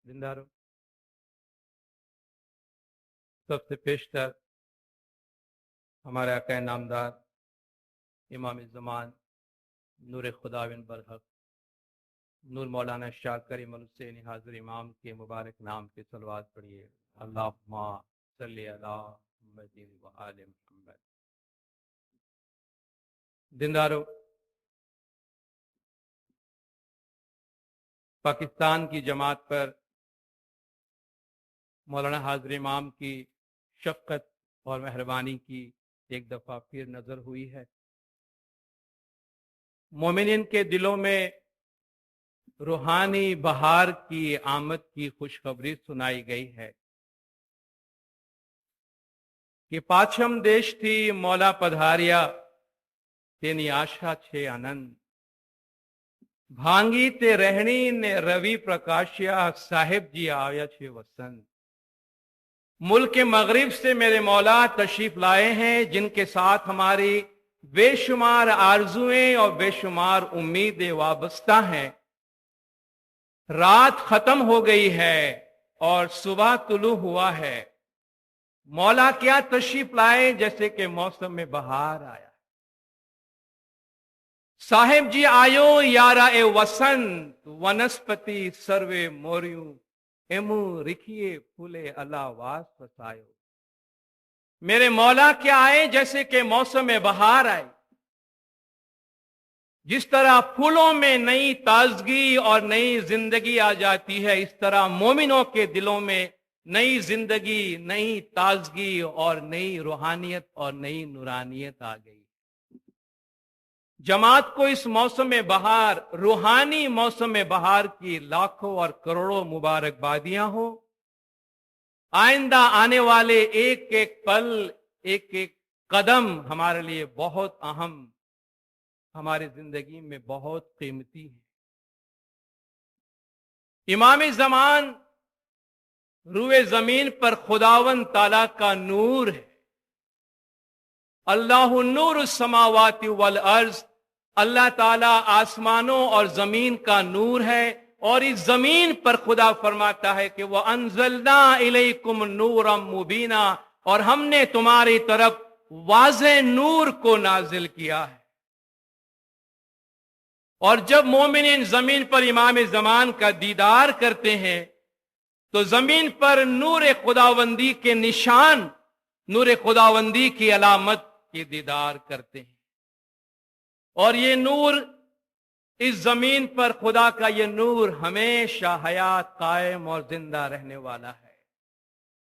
जिंदा रहो। सबसे पेशतर हमारे आका नामदार इमाम ज़मान नूर खुदाविन बरहक नूर मौलाना शाह करीम अल हुसैनी हाजिर इमाम के मुबारक नाम के सलवात पढ़िए। अल्लाहुम्मा सल्ली अला मुहम्मदिन व आले मुहम्मद। जिंदारो, पाकिस्तान की जमात पर मौलाना हाजिर इमाम की शफ़क़त और मेहरबानी की एक दफ़ा फिर नज़र हुई है। मोमिनीन के दिलों में रूहानी बहार की आमद की खुशखबरी सुनाई गई है कि पाछम देश थी मौला पधारिया तेनी आशा छे आनंद भांगी ते रहनी ने रवि प्रकाशिया साहिब जी आया छे वसंत। मुल्क मगरिब से मेरे मौला तशरीफ लाए हैं, जिनके साथ हमारी बेशुमार आरजुएं और बेशुमार उम्मीदें वाबस्ता हैं। रात खत्म हो गई है और सुबह तुलू हुआ है। मौला क्या तशरीफ लाए, जैसे कि मौसम में बहार आया। साहिब जी आयो यारा ए वसंत वनस्पति सर्वे मोरियू एमू रिखिए फूले अलावास फसायो। मेरे मौला क्या आए, जैसे कि मौसम में बहार आए। जिस तरह फूलों में नई ताजगी और नई जिंदगी आ जाती है, इस तरह मोमिनों के दिलों में नई जिंदगी, नई ताजगी और नई रूहानियत और नई नूरानियत आ गई। जमात को इस मौसम में बहार, रूहानी मौसम में बहार की लाखों और करोड़ों मुबारकबादियां हो। आइंदा आने वाले एक एक पल, एक एक कदम हमारे लिए बहुत अहम, हमारी जिंदगी में बहुत कीमती है। इमाम ज़मान रूए जमीन पर खुदावन ताला का नूर है। अल्लाहु नूर समावाति वल अर्ज, अल्लाह ताला आसमानों और जमीन का नूर है। और इस जमीन पर खुदा फरमाता है कि वह अंजलना इलैकुम नूरम मुबीना, और हमने तुम्हारी तरफ वाज़े नूर को नाजिल किया है। और जब मोमिनीन जमीन पर इमाम ज़मान का दीदार करते हैं तो जमीन पर नूर खुदावंदी के निशान, नूर खुदावंदी की अलामत के दीदार करते हैं। और ये नूर, इस जमीन पर खुदा का ये नूर हमेशा हयात कायम और जिंदा रहने वाला है।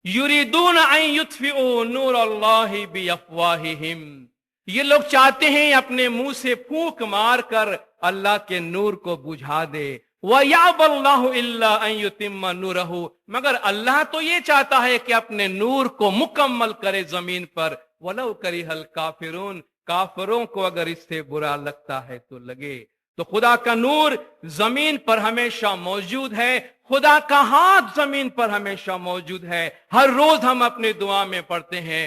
युरीदून अन युत्फिउ नूर अल्लाहि बिअफ़वाहिहिम, ये लोग चाहते हैं अपने मुंह से फूंक मार कर अल्लाह के नूर को बुझा दे। वयाबल्लाहु इल्ला अन युतिम्मा नूरहु, मगर अल्लाह तो ये चाहता है कि अपने नूर को मुकम्मल करे जमीन पर। वलौ करिहल काफिरून, काफिरों को अगर इससे बुरा लगता है तो लगे। तो खुदा का नूर जमीन पर हमेशा मौजूद है, खुदा का हाथ जमीन पर हमेशा मौजूद है। हर रोज हम अपने दुआ में पढ़ते हैं,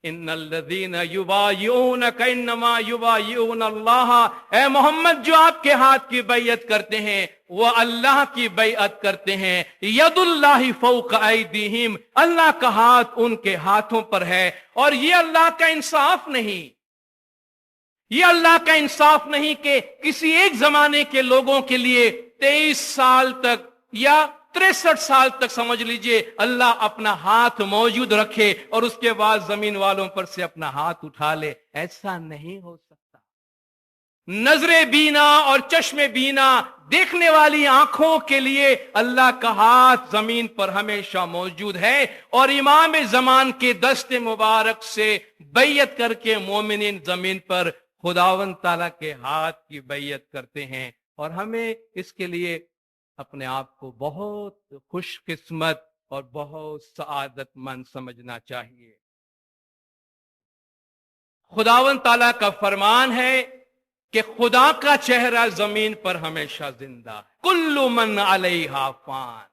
इन्नल्लज़ीना युबायिऊनका इन्नमा युबायिऊना अल्लाह। ऐ मोहम्मद, जो आपके हाथ की बैयत करते हैं वो अल्लाह की बैयत करते हैं। यदुल्लाहि फौका ऐदीहिम, अल्लाह का हाथ उनके हाथों पर है। और ये अल्लाह का इंसाफ नहीं, ये अल्लाह का इंसाफ नहीं कि किसी एक जमाने के लोगों के लिए 23 साल तक या 63 साल तक समझ लीजिए अल्लाह अपना हाथ मौजूद रखे और उसके बाद जमीन वालों पर से अपना हाथ उठा ले। ऐसा नहीं हो सकता। नजरे बीना और चश्मे बीना, देखने वाली आंखों के लिए अल्लाह का हाथ जमीन पर हमेशा मौजूद है। और इमाम ज़मान के दस्ते मुबारक से बैयत करके मोमिनीन जमीन पर खुदावन ताला के हाथ की बैयत करते हैं। और हमें इसके लिए अपने आप को बहुत खुशकिस्मत और बहुत सआदतमंद समझना चाहिए। खुदावन ताला का फरमान है कि खुदा का चेहरा जमीन पर हमेशा जिंदा है। कुल्लु मन अलैहा फान,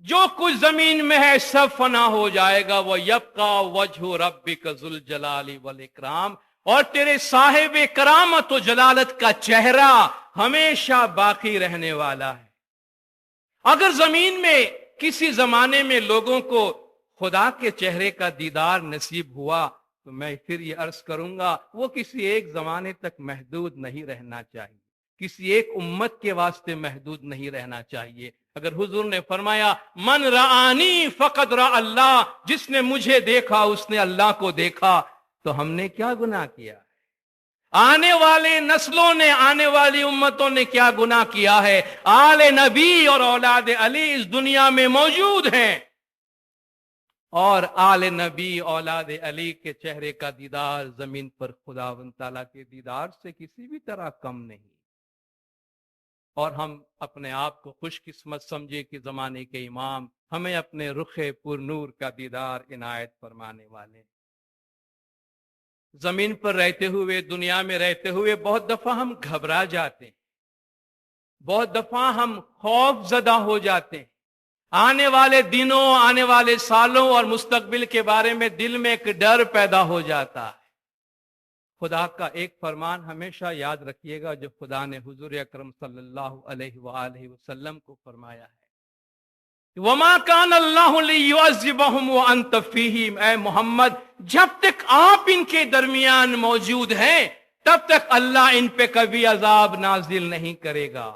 जो कुछ जमीन में है सब फना हो जाएगा। वह यबका वजहु रब्बिका जुल जलाली वल इकराम, और तेरे साहिब करामत व जलालत का चेहरा हमेशा बाकी रहने वाला है। اگر زمین میں کسی زمانے میں لوگوں کو خدا کے چہرے کا دیدار نصیب ہوا تو میں پھر یہ عرض کروں گا وہ کسی ایک زمانے تک محدود نہیں رہنا چاہیے، کسی ایک امت کے واسطے محدود نہیں رہنا چاہیے۔ اگر حضور نے فرمایا من رآنی فقد رأى اللہ، جس نے مجھے دیکھا اس نے اللہ کو دیکھا، تو ہم نے کیا گناہ کیا ہے؟ آنے والے نسلوں نے، آنے والی امتوں نے کیا گناہ کیا ہے؟ آل نبی اور اولاد علی اس دنیا میں موجود ہیں، اور آل نبی اولاد علی کے چہرے کا دیدار زمین پر خداوند تعالیٰ کے دیدار سے کسی بھی طرح کم نہیں۔ اور ہم اپنے آپ کو خوش قسمت سمجھے کہ زمانے کے امام ہمیں اپنے رخ پر نور کا دیدار عنایت فرمانے والے۔ زمین پر رہتے ہوئے، دنیا میں رہتے ہوئے بہت دفعہ ہم گھبرا جاتے ہیں، بہت دفعہ ہم خوف زدہ ہو جاتے ہیں، آنے والے دنوں، آنے والے سالوں اور مستقبل کے بارے میں دل میں ایک ڈر پیدا ہو جاتا ہے۔ خدا کا ایک فرمان ہمیشہ یاد رکھیے گا جو خدا نے حضور اکرم صلی اللہ علیہ وآلہ وسلم کو فرمایا ہے، وَمَا كَانَ اللَّهُ لِيُعَذِّبَهُمْ وَأَنْتَ فِيهِمْ، اے محمد جب تک آپ ان کے درمیان موجود ہیں تب تک اللہ ان پہ کبھی عذاب نازل نہیں کرے گا۔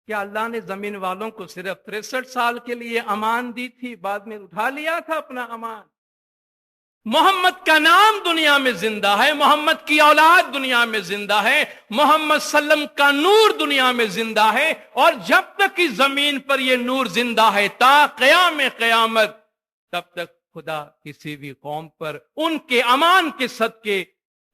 کیا اللہ نے زمین والوں کو صرف 63 سال کے لیے امان دی تھی، بعد میں اٹھا لیا تھا اپنا امان؟ محمد کا نام دنیا میں زندہ ہے، محمد کی اولاد دنیا میں زندہ ہے، محمد صلی اللہ علیہ وسلم کا نور دنیا میں زندہ ہے، اور جب تک اس زمین پر یہ نور زندہ ہے تا قیام قیامت، تب تک خدا کسی بھی قوم پر ان کے امان کے صدقے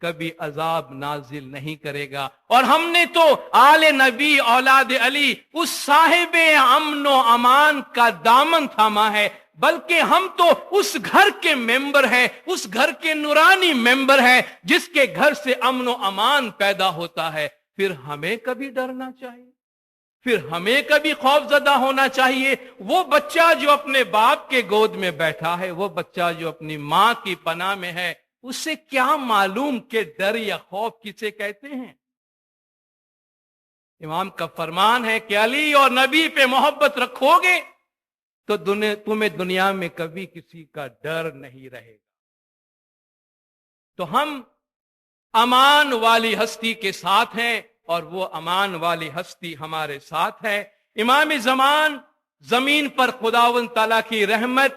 کبھی عذاب نازل نہیں کرے گا۔ اور ہم نے تو آل نبی اولاد علی اس صاحب امن و امان کا دامن تھاما ہے، بلکہ ہم تو اس گھر کے ممبر ہیں، اس گھر کے نورانی ممبر ہیں جس کے گھر سے امن و امان پیدا ہوتا ہے۔ پھر ہمیں کبھی ڈرنا چاہیے، پھر ہمیں کبھی خوف زدہ ہونا چاہیے؟ وہ بچہ جو اپنے باپ کے گود میں بیٹھا ہے، وہ بچہ جو اپنی ماں کی پناہ میں ہے، اسے کیا معلوم کہ ڈر یا خوف کسے کہتے ہیں؟ امام کا فرمان ہے کہ علی اور نبی پہ محبت رکھو گے تو تمہیں دنیا میں کبھی کسی کا ڈر نہیں رہے گا۔ تو ہم امان والی ہستی کے ساتھ ہیں، اور وہ امان والی ہستی ہمارے ساتھ ہے۔ امام زمان زمین پر خداوند تعالیٰ کی رحمت،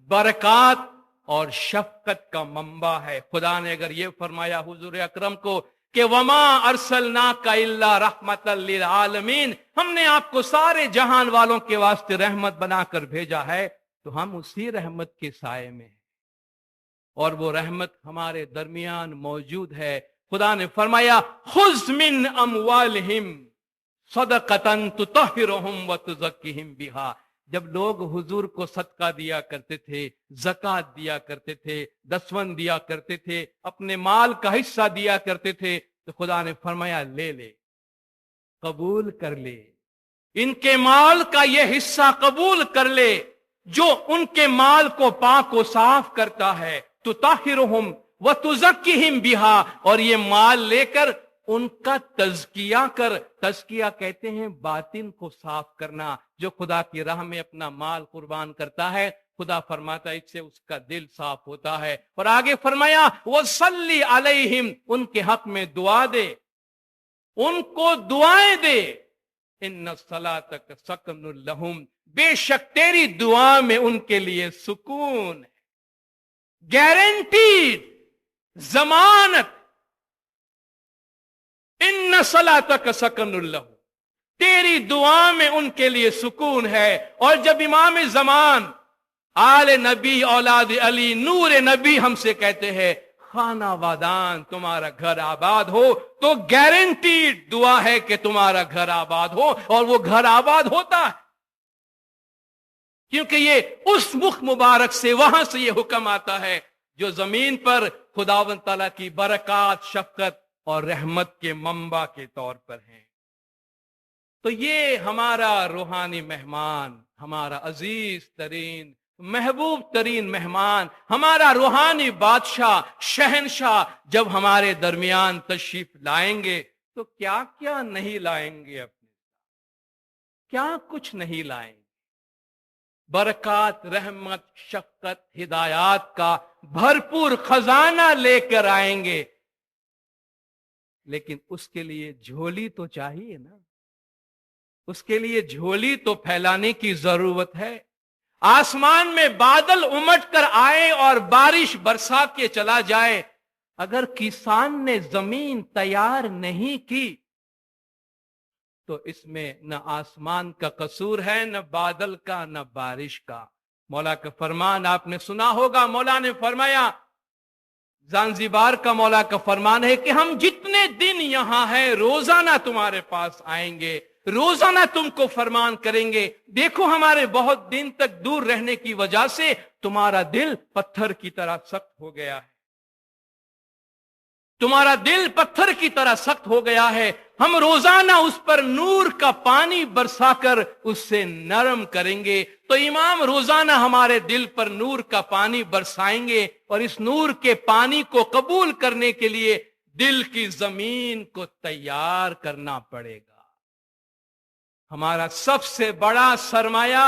برکات اور شفقت کا منبع ہے۔ خدا نے اگر یہ فرمایا حضور اکرم کو کہ وما ارسلناک الا رحمت للعالمین، ہم نے آپ کو سارے جہان والوں کے واسطے رحمت بنا کر بھیجا ہے، تو ہم اسی رحمت کے سائے میں ہیں، اور وہ رحمت ہمارے درمیان موجود ہے۔ خدا نے فرمایا خذ من اموالہم صدقۃ تطہرہم وتزکیہم بہا، جب لوگ حضور کو صدقہ دیا کرتے تھے، زکوٰۃ دیا کرتے تھے، دسوند دیا کرتے تھے، اپنے مال کا حصہ دیا کرتے تھے، تو خدا نے فرمایا لے لے، قبول کر لے، ان کے مال کا یہ حصہ قبول کر لے جو ان کے مال کو پاک و صاف کرتا ہے، تطہرہم وتزکیہم بہا، اور یہ مال لے کر ان کا تزکیہ کر۔ تزکیہ کہتے ہیں باطن کو صاف کرنا۔ جو خدا کی راہ میں اپنا مال قربان کرتا ہے، خدا فرماتا ہے اس سے اس کا دل صاف ہوتا ہے۔ اور آگے فرمایا وصلی علیہم، ان کے حق میں دعا دے، ان کو دعائیں دے، ان صلاتک سکن لہم، بے شک تیری دعا میں ان کے لیے سکون ہے، گارنٹیڈ، ضمانت، ان صلاتک سکن لہم، تیری دعا میں ان کے لیے سکون ہے۔ اور جب امام زمان آل نبی اولاد علی نور نبی ہم سے کہتے ہیں خانہ وادان تمہارا گھر آباد ہو، تو گارنٹیڈ دعا ہے کہ تمہارا گھر آباد ہو، اور وہ گھر آباد ہوتا ہے، کیونکہ یہ اس مخ مبارک سے، وہاں سے یہ حکم آتا ہے جو زمین پر خداوند تعالیٰ کی برکات، شفقت اور رحمت کے منبع کے طور پر ہیں۔ تو یہ ہمارا روحانی مہمان، ہمارا عزیز ترین، محبوب ترین مہمان، ہمارا روحانی بادشاہ، شہنشاہ جب ہمارے درمیان تشریف لائیں گے تو کیا کیا نہیں لائیں گے اپنے، क्या कुछ नहीं लाएंगे। बरकत, रहमत, शफ़क़त, हिदायत का भरपूर खजाना लेकर आएंगे, लेकिन उसके लिए झोली तो चाहिए ना। उसके लिए झोली तो फैलाने की जरूरत है। आसमान में बादल उमड़ कर आए और बारिश बरसा के चला जाए, अगर किसान ने जमीन तैयार नहीं की तो इसमें न आसमान का कसूर है, न बादल का, न बारिश का। मौला का फरमान आपने सुना होगा, मौला ने फरमाया, ज़ांज़िबार का मौला का फरमान है कि हम जितने दिन यहां हैं रोजाना तुम्हारे पास आएंगे, रोजाना तुमको फरमान करेंगे, देखो हमारे बहुत दिन तक दूर रहने की वजह से तुम्हारा दिल पत्थर की तरह सख्त हो गया है, तुम्हारा दिल पत्थर की तरह सख्त हो गया है। हम रोजाना उस पर नूर का पानी बरसाकर उससे नरम करेंगे। तो इमाम रोजाना हमारे दिल पर नूर का पानी बरसाएंगे और इस नूर के पानी को कबूल करने के लिए दिल की जमीन को तैयार करना पड़ेगा। हमारा सबसे बड़ा सरमाया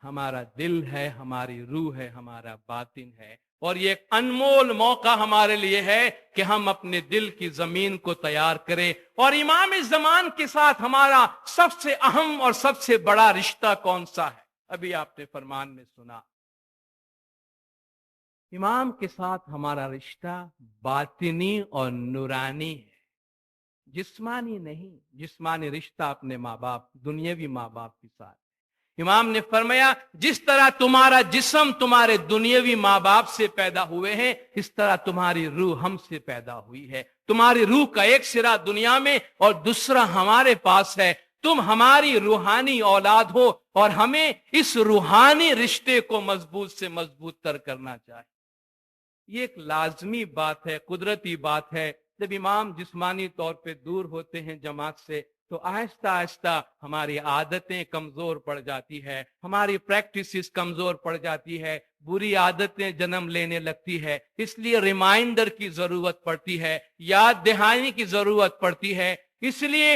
हमारा दिल है, हमारी रूह है, हमारा बातिन है, और ये एक अनमोल मौका हमारे लिए है कि हम अपने दिल की जमीन को तैयार करें। और इमाम ज़मान के साथ हमारा सबसे अहम और सबसे बड़ा रिश्ता कौन सा है? अभी आपने फरमान में सुना, इमाम के साथ हमारा रिश्ता बातिनी और नूरानी है, जिस्मानी नहीं। जिस्मानी रिश्ता अपने माँ बाप, दुनियावी माँ बाप के साथ। इमाम ने फरमाया, जिस तरह तुम्हारा जिस्म तुम्हारे दुनियावी माँ बाप से पैदा हुए हैं, इस तरह तुम्हारी रूह हमसे पैदा हुई है। तुम्हारी रूह का एक सिरा दुनिया में और दूसरा हमारे पास है। तुम हमारी रूहानी औलाद हो और हमें इस रूहानी रिश्ते को मजबूत से मजबूत तर करना चाहिए। ये एक लाजमी बात है, कुदरती बात है। जब इमाम जिस्मानी तौर पे दूर होते हैं जमात से, तो आहिस्ता आहिस्ता हमारी आदतें कमजोर पड़ जाती है, हमारी प्रैक्टिसेस कमजोर पड़ जाती है, बुरी आदतें जन्म लेने लगती है। इसलिए रिमाइंडर की जरूरत पड़ती है, याद दहानी की जरूरत पड़ती है। इसलिए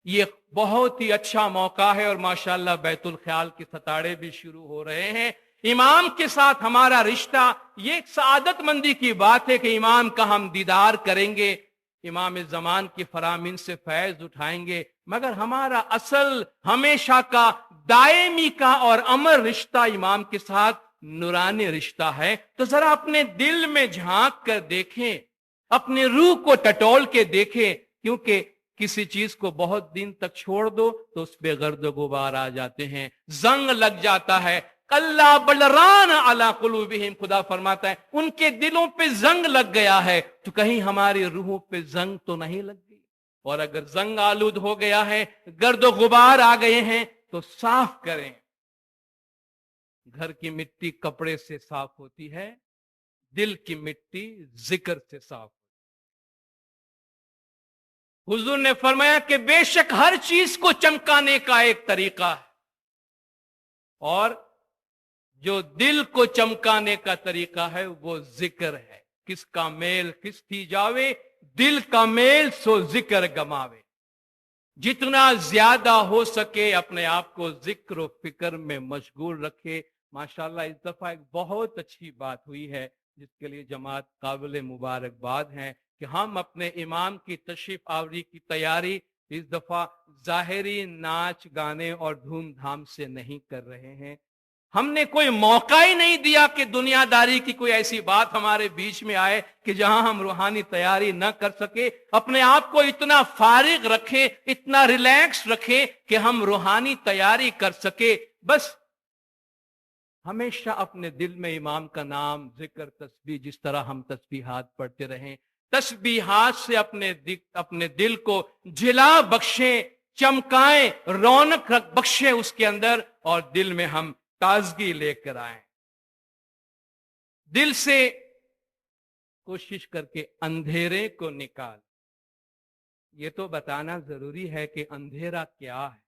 ये बहुत ही अच्छा मौका है और माशाल्लाह बैतुल ख्याल के सताड़े भी शुरू हो रहे हैं। इमाम के साथ हमारा रिश्ता, ये एक सआदतमंदी की बात है कि इमाम का हम दीदार करेंगे, इमाम ज़मान की फरामीन से फैज उठाएंगे, मगर हमारा असल हमेशा का दायमी का और अमर रिश्ता इमाम के साथ नूरानी रिश्ता है। तो जरा अपने दिल में झांक कर देखें, अपने रूह को टटोल के देखें, क्योंकि किसी चीज को बहुत दिन तक छोड़ दो तो उस पे गर्द गुबार आ जाते हैं, जंग लग जाता है। कल्ला बलरान अला कुलूबिहिम, खुदा फरमाता है उनके दिलों पे जंग लग गया है। तो कहीं हमारी रूहों पे जंग तो नहीं लग गई? और अगर जंग आलूद हो गया है, गर्द गुबार आ गए हैं, तो साफ करें। घर की मिट्टी कपड़े से साफ होती है, दिल की मिट्टी जिक्र से साफ। हुजूर ने फरमाया कि बेशक हर चीज को चमकाने का एक तरीका है, और जो दिल को चमकाने का तरीका है वो जिक्र है। किसका मेल किसकी जावे, दिल का मेल सो जिक्र गमावे। जितना ज्यादा हो सके अपने आप को जिक्र और फिक्र में मशगूल रखे। माशाल्लाह इस दफा एक बहुत अच्छी बात हुई है, जिसके लिए जमात काबिल मुबारकबाद है कि हम अपने इमाम की तशरीफ आवरी की तैयारी इस दफा जाहिरी नाच गाने और धूमधाम से नहीं कर रहे हैं। हमने कोई मौका ही नहीं दिया कि दुनियादारी की कोई ऐसी बात हमारे बीच में आए कि जहां हम रूहानी तैयारी न कर सके। अपने आप को इतना फारिग रखें, इतना रिलैक्स रखें कि हम रूहानी तैयारी कर सके। बस हमेशा अपने दिल में इमाम का नाम, जिक्र, तस्बीह, जिस तरह हम तस्बीहात पढ़ते रहें, तस्बीहात से अपने दिल को जिला बख्शें, चमकाएं, रौनक बख्शें उसके अंदर, और दिल में हम ताजगी लेकर आए। दिल से कोशिश करके अंधेरे को निकाल। ये तो बताना जरूरी है कि अंधेरा क्या है।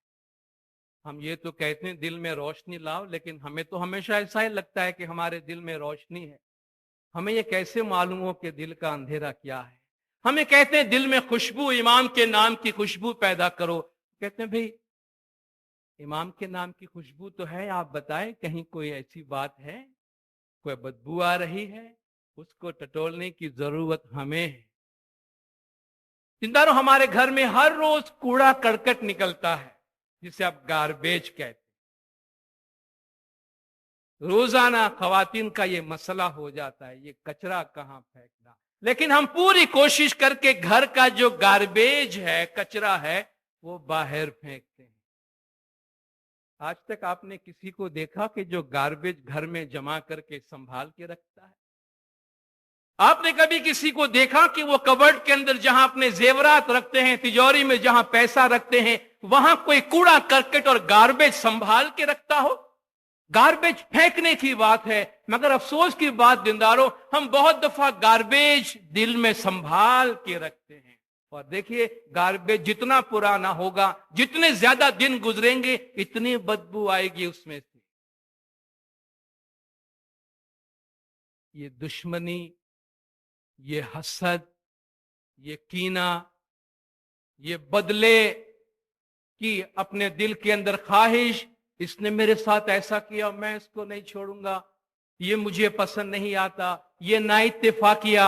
हम ये तो कहते हैं दिल में रोशनी लाओ, लेकिन हमें तो हमेशा ऐसा ही लगता है कि हमारे दिल में रोशनी है। हमें ये कैसे मालूम हो कि दिल का अंधेरा क्या है? हमें कहते हैं दिल में खुशबू, इमाम के नाम की खुशबू पैदा करो। कहते हैं भाई इमाम के नाम की खुशबू तो है, आप बताएं कहीं कोई ऐसी बात है, कोई बदबू आ रही है, उसको टटोलने की जरूरत हमें है। जिंदारो हमारे घर में हर रोज कूड़ा करकट निकलता है, जिसे आप गार्बेज कहते हैं। रोजाना खवातीन का ये मसला हो जाता है, ये कचरा कहां फेंकना। लेकिन हम पूरी कोशिश करके घर का जो गार्बेज है, कचरा है, वो बाहर फेंकते हैं। आज तक आपने किसी को देखा कि जो गार्बेज घर में जमा करके संभाल के रखता है? आपने कभी किसी को देखा कि वो कबर्ड के अंदर जहां अपने जेवरात रखते हैं, तिजोरी में जहां पैसा रखते हैं, वहां कोई कूड़ा करकट और गार्बेज संभाल के रखता हो? गार्बेज फेंकने की बात है, मगर अफसोस की बात दीनदारों, हम बहुत दफा गार्बेज दिल में संभाल के रखते हैं। और देखिए, गार्बेज जितना पुराना होगा, जितने ज्यादा दिन गुजरेंगे, इतनी बदबू आएगी उसमें से। ये दुश्मनी, ये हसद, ये कीना, ये बदले की अपने दिल के अंदर ख्वाहिश, इसने मेरे साथ ऐसा किया, मैं इसको नहीं छोड़ूंगा, ये मुझे पसंद नहीं आता, ये नाइत्तेफाकिया,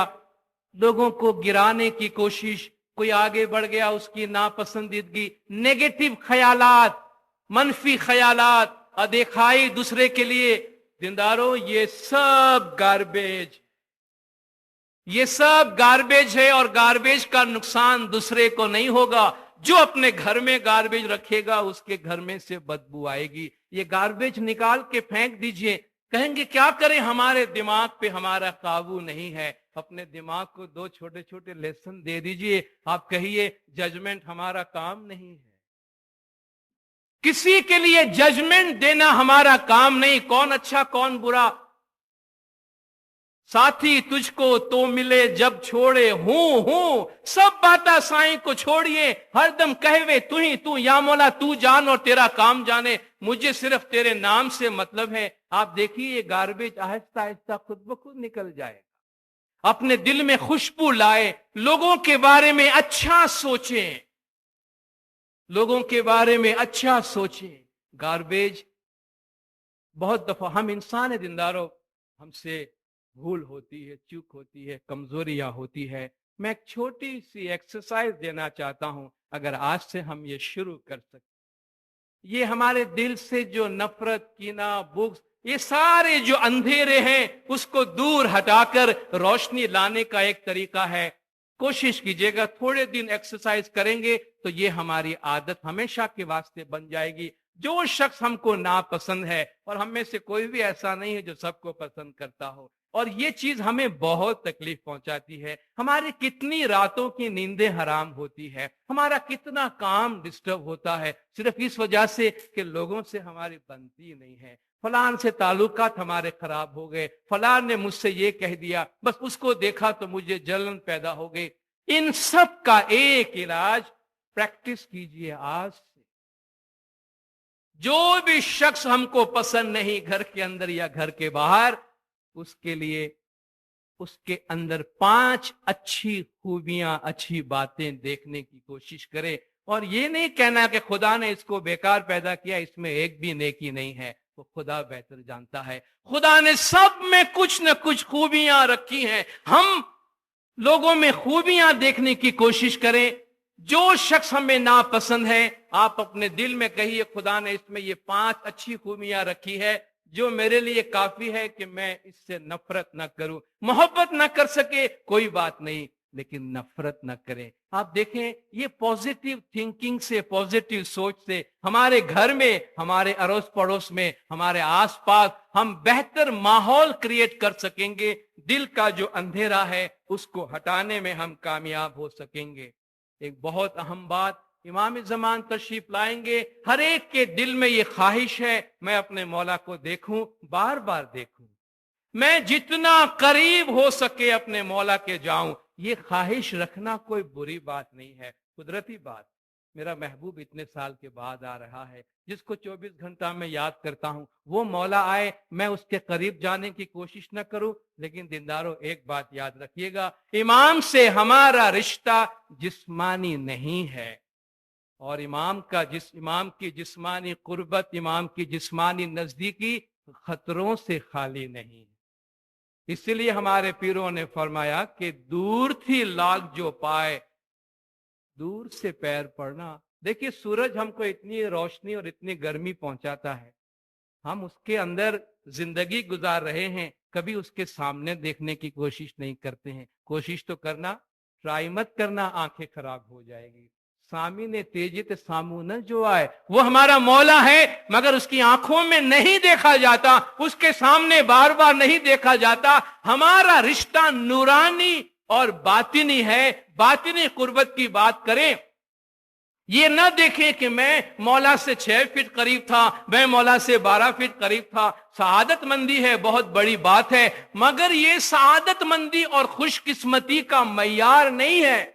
लोगों को गिराने की कोशिश, कोई आगे बढ़ गया उसकी नापसंदीदगी, नेगेटिव ख्यालात, मनफी ख्यालात, अदेखाई दूसरे के लिए। दीनदारों, ये सब गार्बेज, ये सब गार्बेज है। और गार्बेज का नुकसान दूसरे को नहीं होगा, जो अपने घर में गार्बेज रखेगा उसके घर में से बदबू आएगी। ये गार्बेज निकाल के फेंक दीजिए। कहेंगे क्या करें, हमारे दिमाग पे हमारा काबू नहीं है। अपने दिमाग को 2 छोटे छोटे लेसन दे दीजिए। आप कहिए जजमेंट हमारा काम नहीं है, किसी के लिए जजमेंट देना हमारा काम नहीं। कौन अच्छा कौन बुरा, साथी तुझको तो मिले जब छोड़े हूं, सब बातें साईं को छोड़िए, हरदम कहवे तू ही तू, या मौला तू जान और तेरा काम जाने, मुझे सिर्फ तेरे नाम से मतलब है। आप देखिए, ये गार्बेज आहिस्ता आहिस्ता खुद ब खुद निकल जाएगा। अपने दिल में खुशबू लाए, लोगों के बारे में अच्छा सोचें, लोगों के बारे में अच्छा सोचें। गार्बेज, बहुत दफा हम इंसान है दीनदारों, हमसे भूल होती है, चूक होती है, कमजोरियां होती है। मैं एक छोटी सी एक्सरसाइज देना चाहता हूं, अगर आज से हम ये शुरू कर सकते, ये हमारे दिल से जो नफरत, कीना, बुग़्ज़, ये सारे जो अंधेरे हैं, उसको दूर हटाकर रोशनी लाने का एक तरीका है। कोशिश कीजिएगा, थोड़े दिन एक्सरसाइज करेंगे तो ये हमारी आदत हमेशा के वास्ते बन जाएगी। जो शख्स हमको नापसंद है, और हम में से कोई भी ऐसा नहीं है जो सबको पसंद करता हो, और ये चीज हमें बहुत तकलीफ पहुंचाती है। हमारी कितनी रातों की नींदें हराम होती है, हमारा कितना काम डिस्टर्ब होता है, सिर्फ इस वजह से कि लोगों से हमारी बनती नहीं है। फलान से ताल्लुकात हमारे खराब हो गए, फलान ने मुझसे ये कह दिया, बस उसको देखा तो मुझे जलन पैदा हो गई। इन सब का एक इलाज, प्रैक्टिस कीजिए आज से। जो भी शख्स हमको पसंद नहीं, घर के अंदर या घर के बाहर, उसके लिए उसके अंदर 5 अच्छी खूबियां, अच्छी बातें देखने की कोशिश करें। और ये नहीं कहना कि खुदा ने इसको बेकार पैदा किया, इसमें एक भी नेकी नहीं है, वो खुदा बेहतर जानता है। खुदा ने सब में कुछ न कुछ खूबियां रखी हैं, हम लोगों में खूबियां देखने की कोशिश करें। जो शख्स हमें नापसंद है, आप अपने दिल में कहिए, खुदा ने इसमें ये 5 अच्छी खूबियां रखी है, जो मेरे लिए काफी है कि मैं इससे नफरत न करूं। मोहब्बत न कर सके कोई बात नहीं, लेकिन नफरत न करें। आप देखें, ये पॉजिटिव थिंकिंग से, पॉजिटिव सोच से हमारे घर में, हमारे अड़ोस पड़ोस में, हमारे आसपास हम बेहतर माहौल क्रिएट कर सकेंगे। दिल का जो अंधेरा है उसको हटाने में हम कामयाब हो सकेंगे। एक बहुत अहम बात, इमाम ज़मान तशरीफ लाएंगे, हर एक के दिल में ये ख्वाहिश है, मैं अपने मौला को देखूं, बार बार देखूं, मैं जितना करीब हो सके अपने मौला के जाऊं। ये ख्वाहिश रखना कोई बुरी बात नहीं है, कुदरती बात। मेरा महबूब इतने साल के बाद आ रहा है, जिसको 24 घंटा में याद करता हूं, वो मौला आए, मैं उसके करीब जाने की कोशिश न करूं। लेकिन दीनदारों, एक बात याद रखिएगा, इमाम से हमारा रिश्ता जिस्मानी नहीं है, और इमाम की जिस्मानी कुर्बत, इमाम की जिस्मानी नजदीकी खतरों से खाली नहीं है। इसलिए हमारे पीरों ने फरमाया कि दूर थी लाग जो पाए, दूर से पैर पड़ना। देखिए, सूरज हमको इतनी रोशनी और इतनी गर्मी पहुंचाता है, हम उसके अंदर जिंदगी गुजार रहे हैं, कभी उसके सामने देखने की कोशिश नहीं करते हैं। कोशिश तो करना, ट्राई मत करना, आंखें खराब हो जाएगी। सामी ने तेजित सामू न जो आए, वो हमारा मौला है, मगर उसकी आंखों में नहीं देखा जाता, उसके सामने बार बार नहीं देखा जाता। हमारा रिश्ता नूरानी और बातिनी है। बातिनी कुर्बत की बात करें, ये ना देखें कि मैं मौला से 6 फीट करीब था, मैं मौला से 12 फीट करीब था। सआदत मंदी है, बहुत बड़ी बात है, मगर ये सआदत मंदी और खुशकिस्मती का मय्यार नहीं है।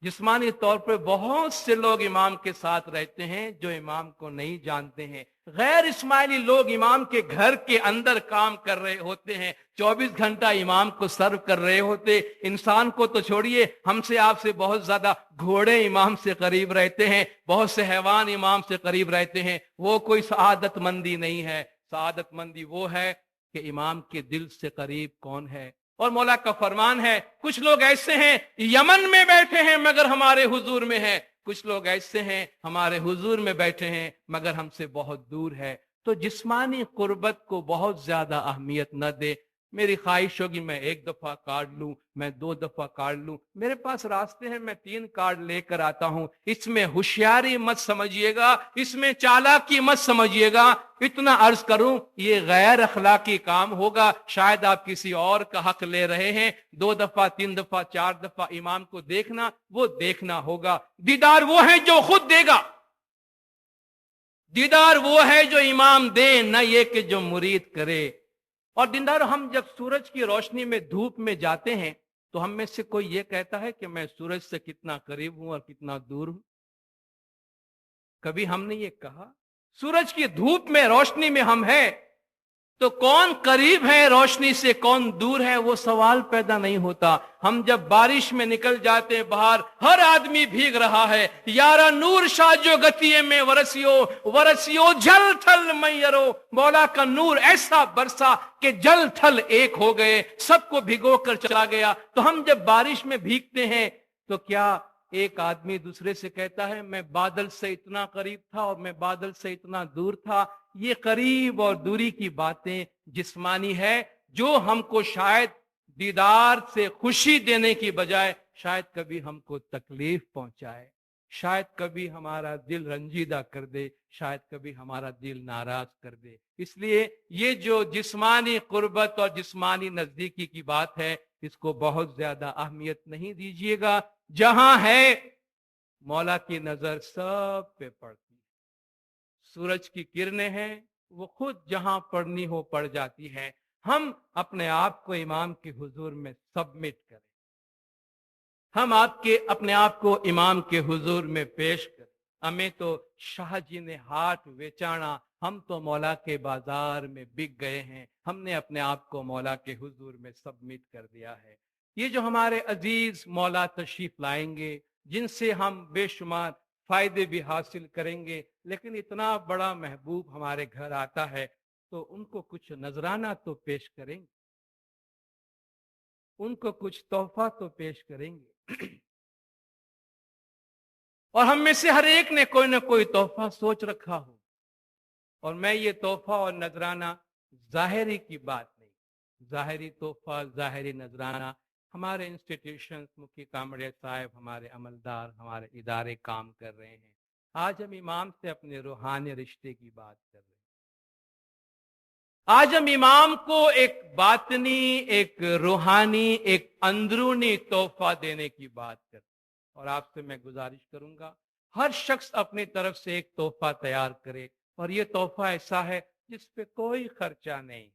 जिस्मानी तौर पर बहुत से लोग इमाम के साथ रहते हैं जो इमाम को नहीं जानते हैं। गैर इस्माइली लोग इमाम के घर के अंदर काम कर रहे होते हैं, 24 घंटा इमाम को सर्व कर रहे होते। इंसान को तो छोड़िए, हमसे आपसे बहुत ज्यादा घोड़े इमाम से करीब रहते हैं, बहुत से हैवान इमाम से करीब रहते हैं। वो कोई सआदत मंदी नहीं है। सआदत मंदी वो है कि इमाम के दिल से करीब कौन है। और मौला का फरमान है, कुछ लोग ऐसे हैं यमन में बैठे हैं मगर हमारे हुजूर में हैं, कुछ लोग ऐसे हैं हमारे हुजूर में बैठे हैं मगर हमसे बहुत दूर है। तो जिस्मानी कुर्बत को बहुत ज्यादा अहमियत न दे। मेरी ख्वाहिश होगी मैं 1 दफा कार्ड लूं, मैं 2 दफा कार्ड लूं, मेरे पास रास्ते हैं, मैं 3 कार्ड लेकर आता हूं। इसमें होशियारी मत समझिएगा, इसमें चालाकी मत समझिएगा। इतना अर्ज करूं, ये गैर अखलाकी काम होगा। शायद आप किसी और का हक ले रहे हैं। 2 दफा 3 दफा 4 दफा इमाम को देखना, वो देखना होगा। दीदार वो है जो खुद देगा, दीदार वो है जो इमाम दे, न ये कि जो मुरीद करे। और दीदार, हम जब सूरज की रोशनी में धूप में जाते हैं तो हम में से कोई ये कहता है कि मैं सूरज से कितना करीब हूं और कितना दूर हूं? कभी हमने ये कहा? सूरज की धूप में रोशनी में हम हैं, तो कौन करीब है रोशनी से, कौन दूर है, वो सवाल पैदा नहीं होता। हम जब बारिश में निकल जाते हैं बाहर, हर आदमी भीग रहा है। यारा नूर शाजो गतिये में वरसियो वरसियो जल थल मैयरो, मौला का नूर ऐसा बरसा कि जल थल एक हो गए, सबको भिगो कर चला गया। तो हम जब बारिश में भीगते हैं तो क्या एक आदमी दूसरे से कहता है मैं बादल से इतना करीब था और मैं बादल से इतना दूर था? ये करीब और दूरी की बातें जिस्मानी है, जो हमको शायद दीदार से खुशी देने की बजाय शायद कभी हमको तकलीफ पहुंचाए, शायद कभी हमारा दिल रंजीदा कर दे, शायद कभी हमारा दिल नाराज कर दे। इसलिए ये जो जिस्मानी कुर्बत और जिस्मानी नजदीकी की बात है, इसको बहुत ज्यादा अहमियत नहीं दीजिएगा। जहां है मौला की नजर सब पे पड़ती है। सूरज की किरणें हैं, वो खुद जहां पड़नी हो पड़ जाती है। हम अपने आप को इमाम के हुजूर में सबमिट करें, हम अपने आप को इमाम के हुजूर में पेश करें। हमें तो शाह जी ने हाथ बेचाना, हम तो मौला के बाजार में बिक गए हैं। हमने अपने आप को मौला के हुजूर में सबमिट कर दिया है। ये जो हमारे अजीज मौला तशरीफ लाएंगे, जिनसे हम बेशुमार फायदे भी हासिल करेंगे, लेकिन इतना बड़ा महबूब हमारे घर आता है तो उनको कुछ नजराना तो पेश करेंगे, उनको कुछ तोहफा तो पेश करेंगे। और हम में से हर एक ने कोई ना कोई तोहफा सोच रखा हो। और मैं ये तोहफा और नजराना जाहिरी की बात नहीं, जाहिरी तोहफा, जाहिरी नजराना, हमारे इंस्टीट्यूशन, मुफ्ती कामड़िया साहब, हमारे अमलदार, हमारे इदारे काम कर रहे हैं। आज हम इमाम से अपने रूहानी रिश्ते की बात कर रहे हैं। आज हम इमाम को एक बातनी, एक रूहानी, एक अंदरूनी तोहफा देने की बात करते हैं। और आपसे मैं गुजारिश करूंगा, हर शख्स अपनी तरफ से एक तोहफा तैयार करे, और ये तोहफा ऐसा है जिस पे कोई खर्चा नहीं,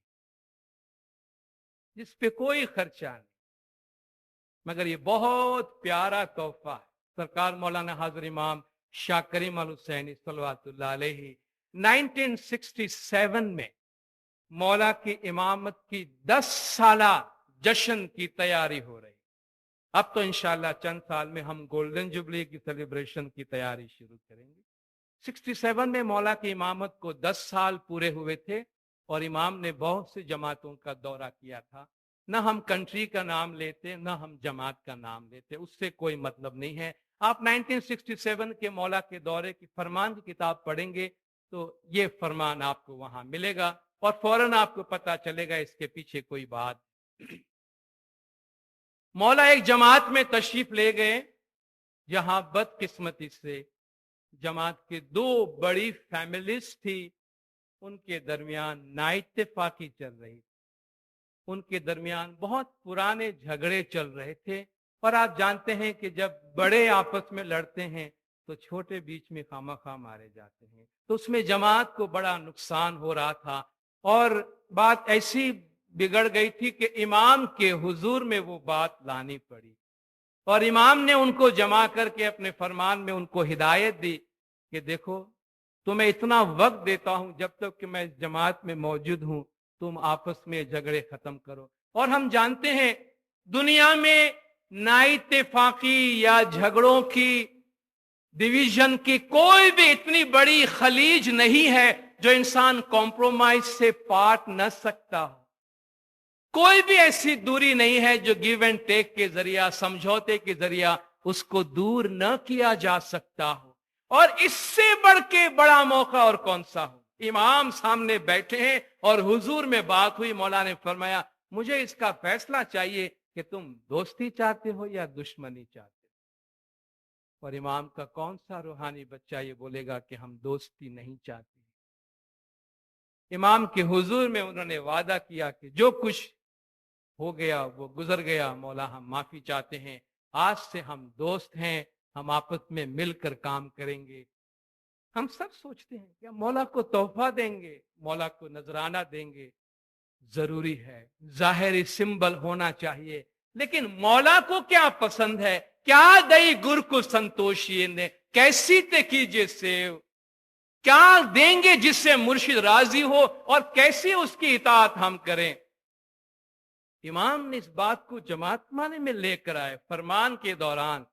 जिस पे कोई खर्चा नहीं, मगर ये बहुत प्यारा तोहफा है। सरकार मौलाना हाजिर इमाम शाह करीम अल हुसैनी सल्लल्लाहु अलैहि 1967 में मौला की इमामत की 10 साला जश्न की तैयारी हो रही। अब तो इंशाल्लाह चंद साल में हम गोल्डन जुबली की सेलिब्रेशन की तैयारी शुरू करेंगे। 67 में मौला की इमामत को 10 साल पूरे हुए थे और इमाम ने बहुत सी जमातों का दौरा किया था। न हम कंट्री का नाम लेते, न हम जमात का नाम लेते, उससे कोई मतलब नहीं है। आप 1967 के मौला के दौरे की फरमान की किताब पढ़ेंगे तो ये फरमान आपको वहां मिलेगा और फौरन आपको पता चलेगा इसके पीछे कोई बात। मौला एक जमात में तशरीफ ले गए जहां बदकिस्मती से जमात के दो बड़ी फैमिलीज थी, उनके दरमियान नाइत्तेफाकी चल रही थी, उनके दरमियान बहुत पुराने झगड़े चल रहे थे। और आप जानते हैं कि जब बड़े आपस में लड़ते हैं तो छोटे बीच में खामखा मारे जाते हैं, तो उसमें जमात को बड़ा नुकसान हो रहा था। और बात ऐसी बिगड़ गई थी कि इमाम के हुजूर में वो बात लानी पड़ी और इमाम ने उनको जमा करके अपने फरमान में उनको हिदायत दी कि देखो, तुम्हें इतना वक्त देता हूं जब तक कि मैं जमात में मौजूद हूं, तुम आपस में झगड़े खत्म करो। और हम जानते हैं दुनिया में नाइत्तेफाकी या झगड़ों की, डिवीजन की कोई भी इतनी बड़ी खलीज नहीं है जो इंसान कॉम्प्रोमाइज से पाट न सकता हो। कोई भी ऐसी दूरी नहीं है जो गिव एंड टेक के जरिया, समझौते के जरिया उसको दूर न किया जा सकता हो। और इससे बढ़ के बड़ा मौका और कौन सा हो। इमाम सामने बैठे हैं और हुजूर में बात हुई, मौला ने फरमाया मुझे इसका फैसला चाहिए कि तुम दोस्ती चाहते हो या दुश्मनी चाहते हो। और इमाम का कौन सा रूहानी बच्चा ये बोलेगा कि हम दोस्ती नहीं चाहते। इमाम के हुजूर में उन्होंने वादा किया कि जो कुछ हो गया वो गुजर गया, मौला हम माफी चाहते हैं, आज से हम दोस्त हैं, हम आपस में मिलकर काम करेंगे। हम सब सोचते हैं कि मौला को तोहफा देंगे, मौला को नजराना देंगे, जरूरी है, जाहिरी सिंबल होना चाहिए। लेकिन मौला को क्या पसंद है? क्या दई गुर को संतोषी ने, कैसी ते कीजिए सेव, क्या देंगे जिससे मुर्शिद राजी हो और कैसी उसकी इताअत हम करें। इमाम ने इस बात को जमात माने में लेकर आए फरमान के दौरान,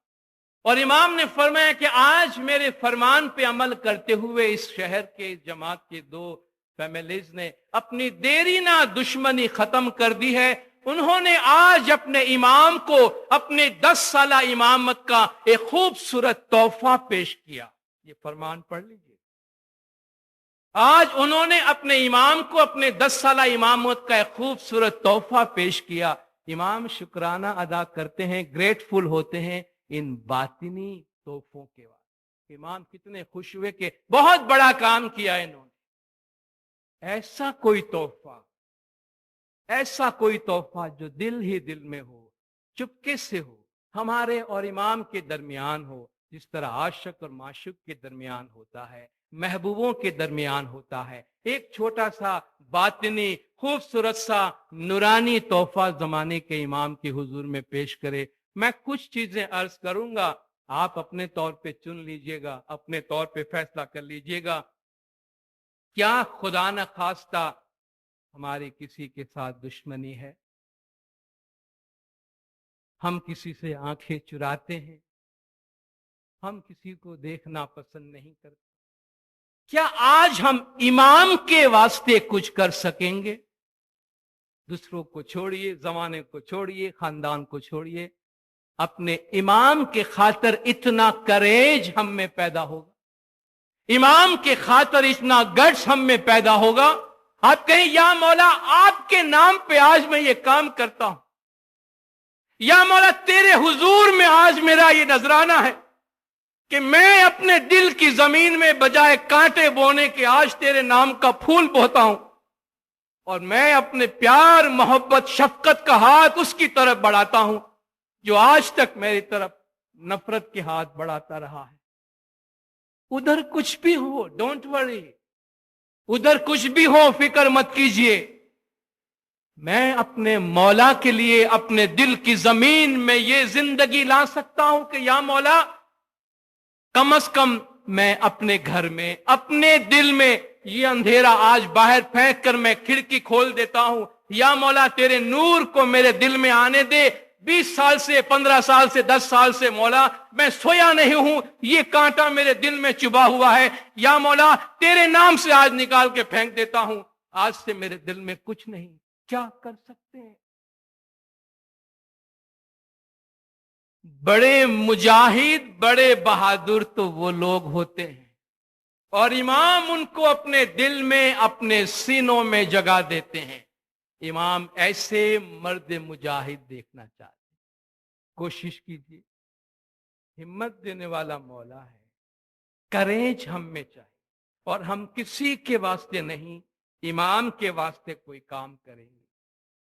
और इमाम ने फरमाया कि आज मेरे फरमान पे अमल करते हुए इस शहर के जमात के दो फैमिलीज ने अपनी देरीना दुश्मनी खत्म कर दी है। उन्होंने आज अपने इमाम को अपने 10 साला इमामत का एक खूबसूरत तोहफा पेश किया। ये फरमान पढ़ लीजिए। आज उन्होंने अपने इमाम को अपने 10 साला इमामत का एक खूबसूरत तोहफा पेश किया। इमाम शुक्राना अदा करते हैं, ग्रेटफुल होते हैं इन बातिनी तोहफों के बाद। इमाम कितने खुश हुए कि बहुत बड़ा काम किया इन्होंने। ऐसा कोई तोहफा जो दिल ही दिल में हो, चुपके से हो, हमारे और इमाम के दरमियान हो, जिस तरह आशिक और माशूक के दरमियान होता है, महबूबों के दरमियान होता है। एक छोटा सा बातिनी खूबसूरत सा नूरानी तोहफा जमाने के इमाम के हुजूर में पेश करे। मैं कुछ चीजें अर्ज करूंगा, आप अपने तौर पे चुन लीजिएगा, अपने तौर पे फैसला कर लीजिएगा। क्या खुदा न खास्ता हमारी किसी के साथ दुश्मनी है? हम किसी से आंखें चुराते हैं, हम किसी को देखना पसंद नहीं करते। क्या आज हम इमाम के वास्ते कुछ कर सकेंगे? दूसरों को छोड़िए, जमाने को छोड़िए, खानदान को छोड़िए, अपने इमाम के खातिर इतना करेज हम में पैदा होगा, इमाम के खातिर इतना गट्स हम में पैदा होगा। आप कहें या मौला आपके नाम पे आज मैं ये काम करता हूं, या मौला तेरे हुजूर में आज मेरा ये नजराना है कि मैं अपने दिल की जमीन में बजाय कांटे बोने के आज तेरे नाम का फूल बोता हूं, और मैं अपने प्यार मोहब्बत शफकत का हाथ उसकी तरफ बढ़ाता हूं जो आज तक मेरी तरफ नफरत के हाथ बढ़ाता रहा है। उधर कुछ भी हो, डोंट वरी, उधर कुछ भी हो फिक्र मत कीजिए, मैं अपने मौला के लिए अपने दिल की जमीन में ये जिंदगी ला सकता हूं कि या मौला कम से कम मैं अपने घर में, अपने दिल में ये अंधेरा आज बाहर फेंक कर मैं खिड़की खोल देता हूं। या मौला तेरे नूर को मेरे दिल में आने दे, 20 साल से, 15 साल से, 10 साल से मौला मैं सोया नहीं हूं, ये कांटा मेरे दिल में चुभा हुआ है, या मौला तेरे नाम से आज निकाल के फेंक देता हूं, आज से मेरे दिल में कुछ नहीं। क्या कर सकते हैं? बड़े मुजाहिद, बड़े बहादुर तो वो लोग होते हैं और इमाम उनको अपने दिल में, अपने सीनों में जगा देते हैं। इमाम ऐसे मर्द मुजाहिद देखना चाहते हैं। कोशिश कीजिए, हिम्मत देने वाला मौला है, करेज हम में चाहिए और हम किसी के वास्ते नहीं, इमाम के वास्ते कोई काम करेंगे।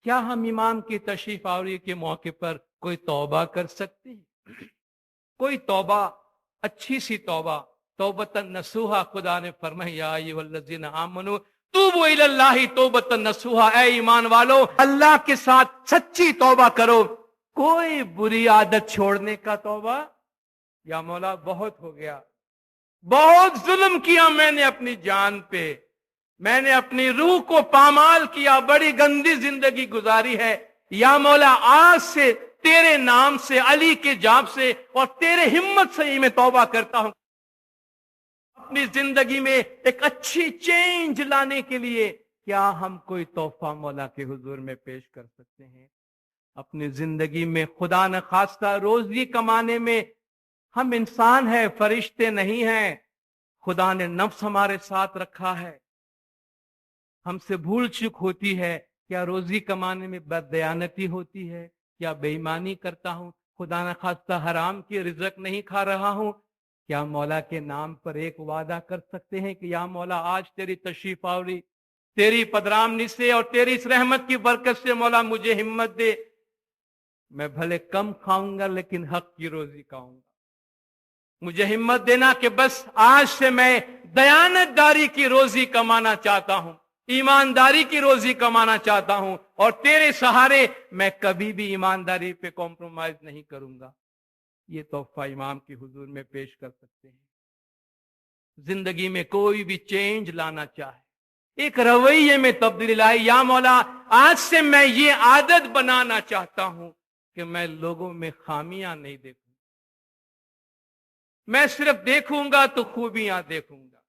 क्या हम इमाम की तशरीफ आवरी के मौके पर कोई तौबा कर सकते हैं? कोई तौबा, अच्छी सी तौबा, तौबतन नसूहा। खुदा ने फरमाया या अय्युहल्लज़ीना आमनू तूबू इलल्लाहि तौबतन नसूहा, ऐ ईमान वालो अल्लाह के साथ सच्ची तौबा करो। कोई बुरी आदत छोड़ने का तौबा, या मौला बहुत हो गया, बहुत जुल्म किया मैंने अपनी जान पे, मैंने अपनी रूह को पामाल किया, बड़ी गंदी जिंदगी गुजारी है, या मौला आज से तेरे नाम से, अली के जाप से और तेरे हिम्मत से ही मैं तौबा करता हूं। अपनी जिंदगी में एक अच्छी चेंज लाने के लिए क्या हम कोई तोहफा मौला के हुजूर में पेश कर सकते हैं? अपनी जिंदगी में खुदा न खास्ता रोजी कमाने में, हम इंसान हैं, फरिश्ते नहीं हैं, खुदा ने नफ्स हमारे साथ रखा है, हमसे भूल चूक होती है, क्या रोजी कमाने में बददयानती होती है, क्या बेईमानी करता हूं, खुदा न खास्ता हराम की रिज़्क नहीं खा रहा हूं, क्या मौला के नाम पर एक वादा कर सकते हैं कि या मौला आज तेरी तशरीफ आवरी, तेरी पदरामनी से और तेरी इस रहमत की बरकत से मौला मुझे हिम्मत दे, मैं भले कम खाऊंगा लेकिन हक की रोजी खाऊंगा। मुझे हिम्मत देना कि बस आज से मैं दयानतदारी की रोजी कमाना चाहता हूं, ईमानदारी की रोजी कमाना चाहता हूं और तेरे सहारे मैं कभी भी ईमानदारी पे कॉम्प्रोमाइज नहीं करूंगा। ये तोहफा इमाम की हुजूर में पेश कर सकते हैं। जिंदगी में कोई भी चेंज लाना चाहे, एक रवैये में तब्दीली लाए, या मौला आज से मैं ये आदत बनाना चाहता हूं कि मैं लोगों में खामियां नहीं देखूं, मैं सिर्फ देखूंगा तो खूबियां देखूंगा।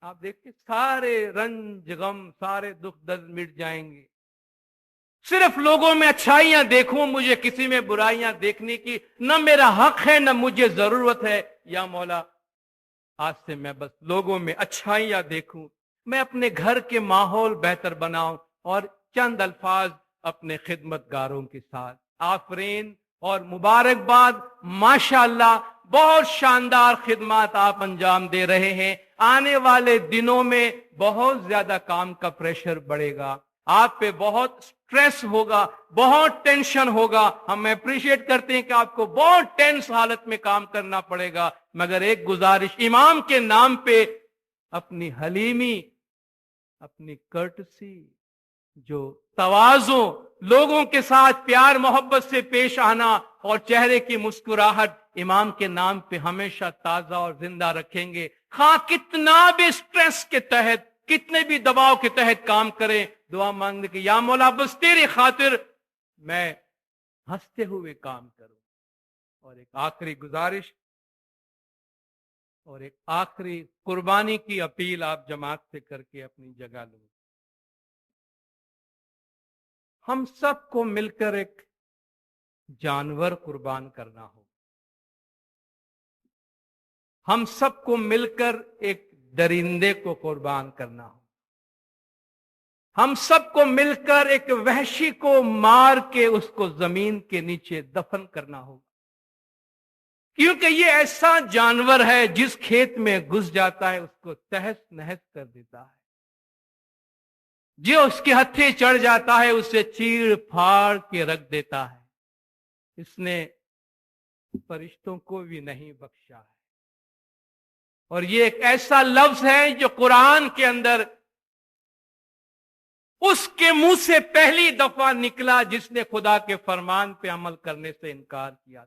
आप देखिए सारे रंज गम, सारे दुख दर्द मिट जाएंगे, सिर्फ लोगों में अच्छाइयां देखूं, मुझे किसी में बुराइयां देखने की न मेरा हक है न मुझे जरूरत है। या मौला आज से मैं बस लोगों में अच्छाइयां देखूं, मैं अपने घर के माहौल बेहतर बनाऊं और चंद अल्फाज अपने खिदमतगारों के साथ आफरीन और मुबारकबाद, माशाअल्लाह बहुत शानदार खिदमत आप अंजाम दे रहे हैं। आने वाले दिनों में बहुत ज्यादा काम का प्रेशर बढ़ेगा, आप पे बहुत स्ट्रेस होगा, बहुत टेंशन होगा। हम अप्रिशिएट करते हैं कि आपको बहुत टेंस हालत में काम करना पड़ेगा, मगर एक गुजारिश, इमाम के नाम पे अपनी हलीमी, अपनी कर्टसी, जो तवाज़ो, लोगों के साथ प्यार मोहब्बत से पेश आना और चेहरे की मुस्कुराहट इमाम के नाम पे हमेशा ताजा और जिंदा रखेंगे। हाँ, कितना भी स्ट्रेस के तहत, कितने भी दबाव के तहत काम करें, दुआ मांगने की या मौला बस तेरी खातिर मैं हंसते हुए काम करूं। और एक आखिरी गुजारिश और एक आखिरी कुर्बानी की अपील आप जमात से करके अपनी जगह लो। हम सबको मिलकर एक जानवर कुर्बान करना हो, हम सबको मिलकर एक दरिंदे को कुर्बान करना हो, हम सबको मिलकर एक वहशी को मार के उसको जमीन के नीचे दफन करना होगा, क्योंकि ये ऐसा जानवर है जिस खेत में घुस जाता है उसको तहस नहस कर देता है, जो उसके हत्थे चढ़ जाता है उसे चीड़ फाड़ के रख देता है। इसने फरिश्तों को भी नहीं बख्शा है। और ये एक ऐसा लफ्ज है जो कुरान के अंदर उसके मुंह से पहली दफा निकला जिसने खुदा के फरमान पे अमल करने से इनकार किया।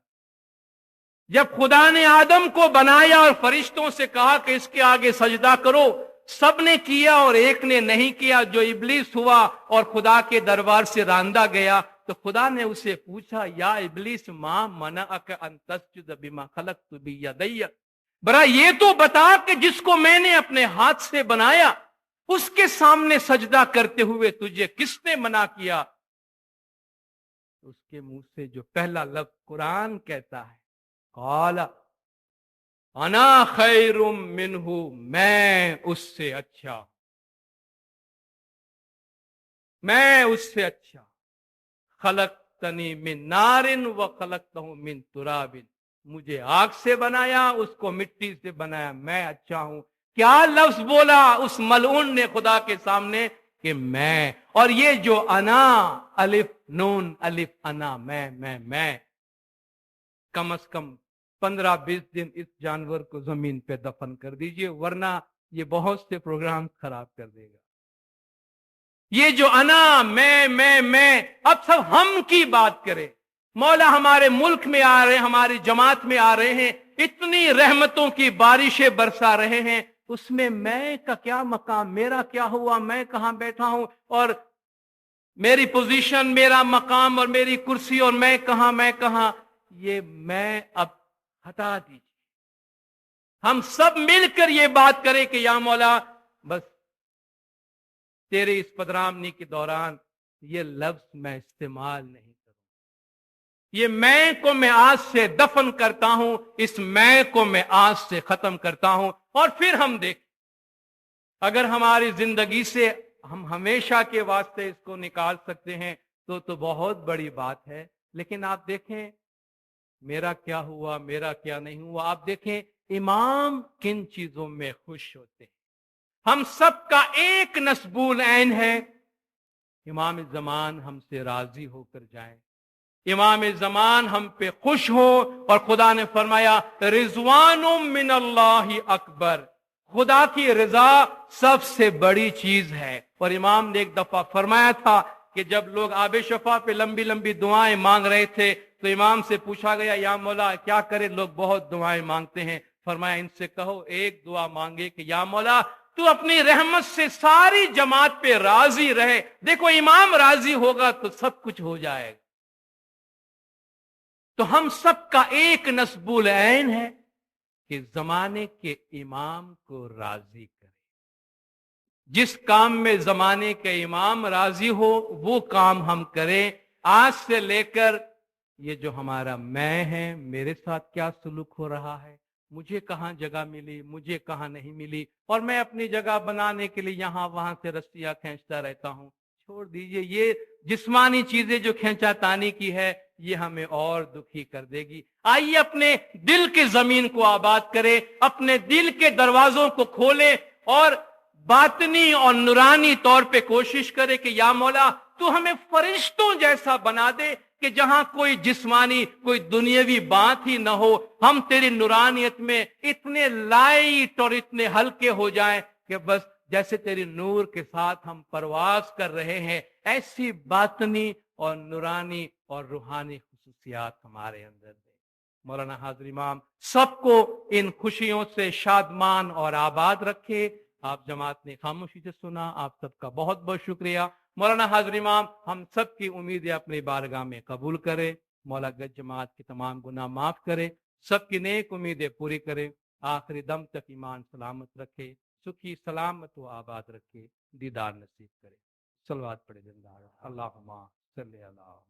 जब खुदा ने आदम को बनाया और फरिश्तों से कहा कि इसके आगे सजदा करो, सबने किया और एक ने नहीं किया, जो इब्लीस हुआ और खुदा के दरबार से रांदा गया। तो खुदा ने उसे पूछा, या इब्लिस मा मनअक अन तस्जुद बिमा खलक़तु बियदैया, बरा ये तो बता कि जिसको मैंने अपने हाथ से बनाया उसके सामने सजदा करते हुए तुझे किसने मना किया। उसके मुंह से जो पहला लफ्ज कुरान कहता है, क़ाला अना खैरुम मिन्हु, मैं उससे अच्छा, मैं उससे अच्छा, खलक़तनी मिन नारिन व खलक़तहु मिन तुराबिन, मुझे आग से बनाया उसको मिट्टी से बनाया, मैं अच्छा हूं। क्या लफ्ज बोला उस मलऊन ने खुदा के सामने कि मैं, और ये जो अना, अलिफ नून अलिफ अना, मैं कम से कम 15-20 दिन इस जानवर को जमीन पे दफन कर दीजिए, वरना ये बहुत से प्रोग्राम खराब कर देगा। ये जो अना, मैं, अब सब हम की बात करें। मौला हमारे मुल्क में आ रहे हैं, हमारी जमात में आ रहे हैं, इतनी रहमतों की बारिशें बरसा रहे हैं, उसमें मैं का क्या मकाम, मेरा क्या हुआ, मैं कहां बैठा हूं, और मेरी पोजीशन, मेरा मकाम और मेरी कुर्सी, और मैं कहां, ये मैं अब हटा दीजिए। हम सब मिलकर ये बात करें कि या मौला, बस तेरे इस पदरामनी के दौरान ये लफ्ज मैं इस्तेमाल नहीं करूं। ये मैं को मैं आज से दफन करता हूं, इस मैं को मैं आज से खत्म करता हूं। और फिर हम देखें, अगर हमारी जिंदगी से हम हमेशा के वास्ते इसको निकाल सकते हैं तो बहुत बड़ी बात है। लेकिन आप देखें मेरा क्या हुआ, मेरा क्या नहीं हुआ। आप देखें इमाम किन चीजों में खुश होते हैं। हम सबका एक नस्बुल ऐन है, इमाम ज़मान हमसे राजी होकर जाएं, इमाम ज़मान हम पे खुश हो। और खुदा ने फरमाया रिजवानुम मिनल्लाहि अकबर, खुदा की रजा सबसे बड़ी चीज है। और इमाम ने एक दफा फरमाया था कि जब लोग आबे शफा पे लंबी लंबी दुआएं मांग रहे थे तो इमाम से पूछा गया, या मौला क्या करें, लोग बहुत दुआएं मांगते हैं। फरमाया इनसे कहो एक दुआ मांगे कि या मौला तू अपनी रहमत से सारी जमात पे राजी रहे। देखो इमाम राजी होगा तो सब कुछ हो जाएगा। तो हम सबका एक नस्बुल ऐन है कि जमाने के इमाम को राजी करें। जिस काम में जमाने के इमाम राजी हो वो काम हम करें। आज से लेकर ये जो हमारा मैं है, मेरे साथ क्या सलूक हो रहा है, मुझे कहां जगह मिली, मुझे कहां नहीं मिली, और मैं अपनी जगह बनाने के लिए यहां वहां से रस्सियां खींचता रहता हूं। छोड़ दीजिए, ये जिस्मानी चीजें जो खींचातानी की है ये हमें और दुखी कर देगी। आइए अपने दिल की जमीन को आबाद करें, अपने दिल के दरवाजों को खोलें और बातनी और नूरानी तौर पे कोशिश करें कि या मौला तू हमें फरिश्तों जैसा बना दे कि जहां कोई जिस्मानी, कोई दुनियावी बात ही ना हो। हम तेरी नूरानियत में इतने लाइट और इतने हल्के हो जाएं कि बस जैसे तेरी नूर के साथ हम परवाज कर रहे हैं, ऐसी बातनी और नूरानी और रूहानी खुसूसियात हमारे अंदर दे। मौलाना हाजिर इमाम सबको इन खुशियों से शादमान और आबाद रखे। आप जमात ने खामोशी से सुना, आप सबका बहुत बहुत शुक्रिया। मौलाना हाजिर इमाम हम सब की उम्मीदें अपनी बारगाह में कबूल करे। मौला गज जमात के तमाम गुनाह माफ करे, सबकी नेक उम्मीदें पूरी करे, आखिरी दम तक ईमान सलामत रखे, सुखी सलामत व आबाद रखे, दीदार नसीब करे। सलवात पढ़े जिंदा अल्लाहुम्मा सल्ली अला